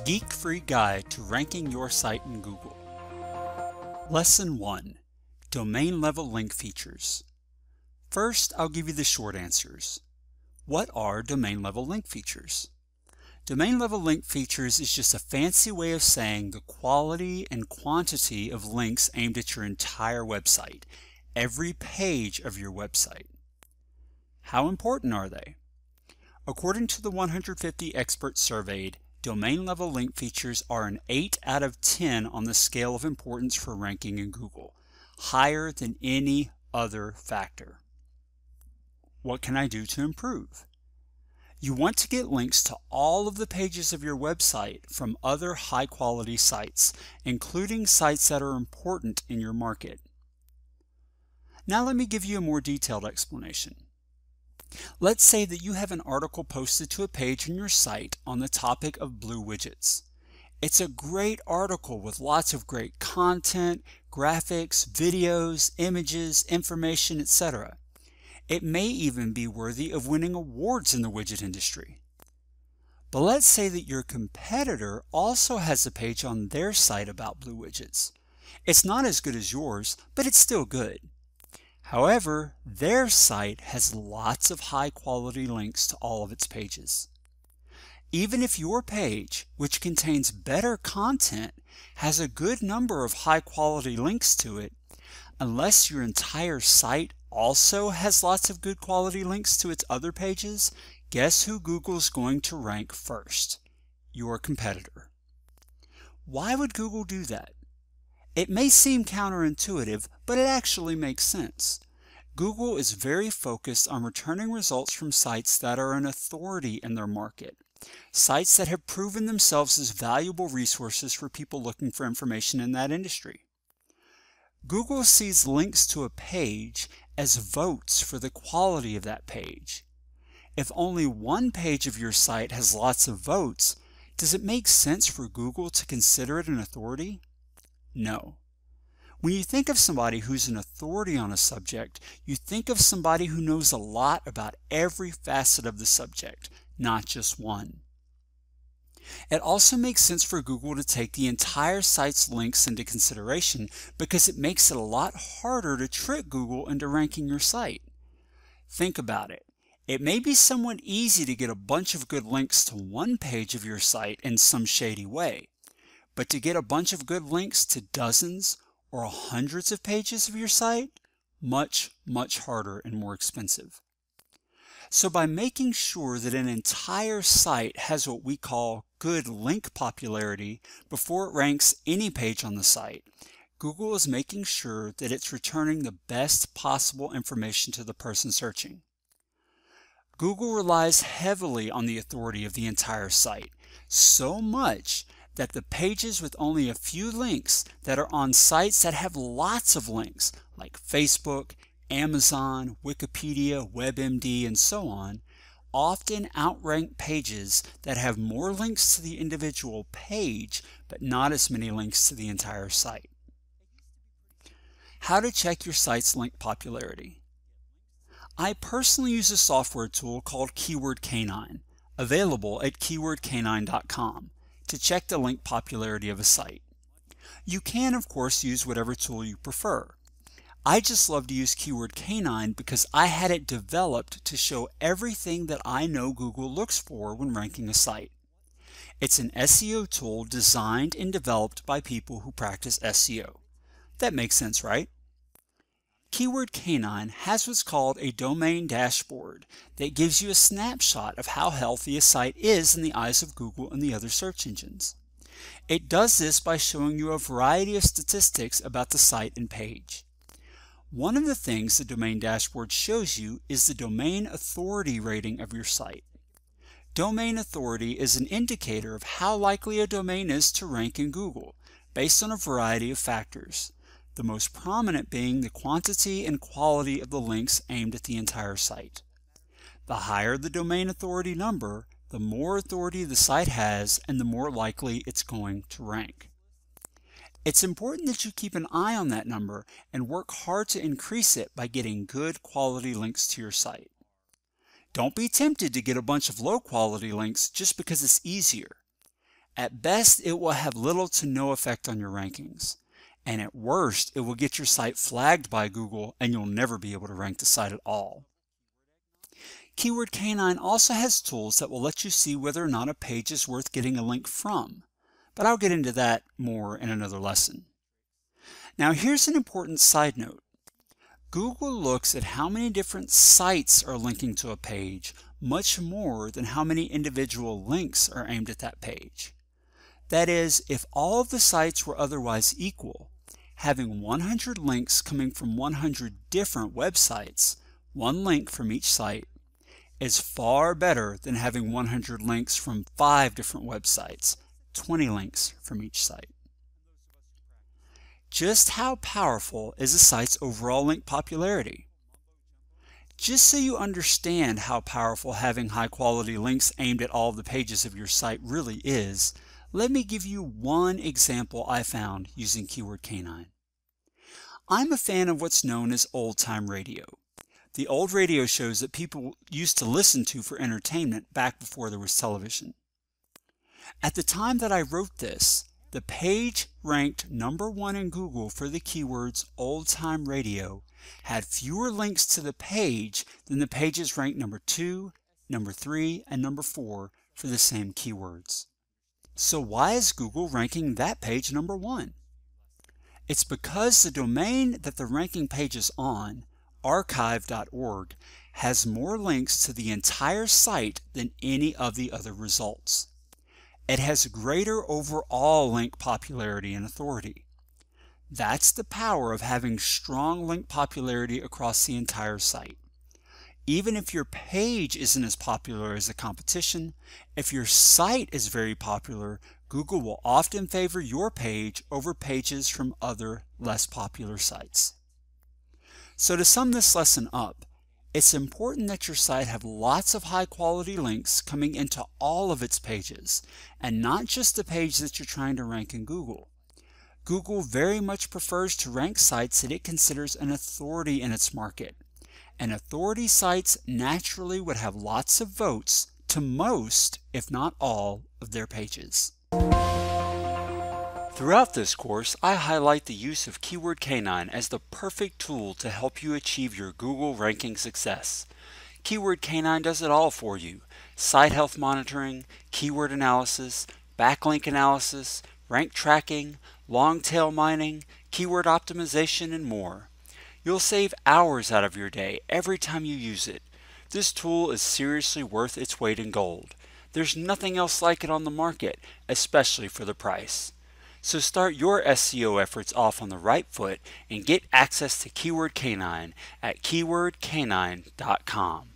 Geek-Free Guide to Ranking Your Site in Google. Lesson 1. Domain Level Link Features. First, I'll give you the short answers. What are domain level link features? Domain level link features is just a fancy way of saying the quality and quantity of links aimed at your entire website, every page of your website. How important are they? According to the 150 experts surveyed, domain level link features are an 8 out of 10 on the scale of importance for ranking in Google, higher than any other factor. What can I do to improve? You want to get links to all of the pages of your website from other high-quality sites, including sites that are important in your market. Now let me give you a more detailed explanation. Let's say that you have an article posted to a page on your site on the topic of blue widgets. It's a great article with lots of great content, graphics, videos, images, information, etc. It may even be worthy of winning awards in the widget industry. But let's say that your competitor also has a page on their site about blue widgets. It's not as good as yours, but it's still good. However, their site has lots of high-quality links to all of its pages. Even if your page, which contains better content, has a good number of high-quality links to it, unless your entire site also has lots of good quality links to its other pages, guess who Google's going to rank first? Your competitor. Why would Google do that? It may seem counterintuitive, but it actually makes sense. Google is very focused on returning results from sites that are an authority in their market, sites that have proven themselves as valuable resources for people looking for information in that industry. Google sees links to a page as votes for the quality of that page. If only one page of your site has lots of votes, does it make sense for Google to consider it an authority? No. When you think of somebody who's an authority on a subject, you think of somebody who knows a lot about every facet of the subject, not just one. It also makes sense for Google to take the entire site's links into consideration because it makes it a lot harder to trick Google into ranking your site. Think about it. It may be somewhat easy to get a bunch of good links to one page of your site in some shady way, but to get a bunch of good links to dozens or hundreds of pages of your site, much harder and more expensive. So by making sure that an entire site has what we call good link popularity before it ranks any page on the site, Google is making sure that it's returning the best possible information to the person searching. Google relies heavily on the authority of the entire site, so much that the pages with only a few links that are on sites that have lots of links, like Facebook, Amazon, Wikipedia, WebMD, and so on, often outrank pages that have more links to the individual page, but not as many links to the entire site. How to check your site's link popularity. I personally use a software tool called Keyword Canine, available at keywordcanine.com, to check the link popularity of a site. You can, of course, use whatever tool you prefer. I just love to use Keyword Canine because I had it developed to show everything that I know Google looks for when ranking a site. It's an SEO tool designed and developed by people who practice SEO. That makes sense, right? Keyword Canine has what's called a domain dashboard that gives you a snapshot of how healthy a site is in the eyes of Google and the other search engines. It does this by showing you a variety of statistics about the site and page. One of the things the domain dashboard shows you is the domain authority rating of your site. Domain authority is an indicator of how likely a domain is to rank in Google, based on a variety of factors, the most prominent being the quantity and quality of the links aimed at the entire site. The higher the domain authority number, the more authority the site has and the more likely it's going to rank. It's important that you keep an eye on that number and work hard to increase it by getting good quality links to your site. Don't be tempted to get a bunch of low quality links just because it's easier. At best, it will have little to no effect on your rankings. And at worst, it will get your site flagged by Google and you'll never be able to rank the site at all. Keyword K9 also has tools that will let you see whether or not a page is worth getting a link from, but I'll get into that more in another lesson. Now here's an important side note. Google looks at how many different sites are linking to a page much more than how many individual links are aimed at that page. That is, if all of the sites were otherwise equal, having 100 links coming from 100 different websites, one link from each site, is far better than having 100 links from 5 different websites, 20 links from each site. Just how powerful is a site's overall link popularity? Just so you understand how powerful having high-quality links aimed at all the pages of your site really is, let me give you one example I found using Keyword K9. I'm a fan of what's known as old-time radio. The old radio shows that people used to listen to for entertainment back before there was television. At the time that I wrote this, the page ranked #1 in Google for the keywords old-time radio had fewer links to the page than the pages ranked #2, #3, and #4 for the same keywords. So why is Google ranking that page #1? It's because the domain that the ranking page is on, archive.org, has more links to the entire site than any of the other results. It has greater overall link popularity and authority. That's the power of having strong link popularity across the entire site. Even if your page isn't as popular as the competition, if your site is very popular, Google will often favor your page over pages from other less popular sites. So to sum this lesson up, it's important that your site have lots of high-quality links coming into all of its pages, and not just the page that you're trying to rank in Google. Google very much prefers to rank sites that it considers an authority in its market. And authority sites naturally would have lots of votes to most, if not all, of their pages. Throughout this course, I highlight the use of Keyword K9 as the perfect tool to help you achieve your Google ranking success. Keyword K9 does it all for you: site health monitoring, keyword analysis, backlink analysis, rank tracking, long tail mining, keyword optimization, and more. You'll save hours out of your day every time you use it. This tool is seriously worth its weight in gold. There's nothing else like it on the market, especially for the price. So start your SEO efforts off on the right foot and get access to Keyword K9 at keywordk9.com.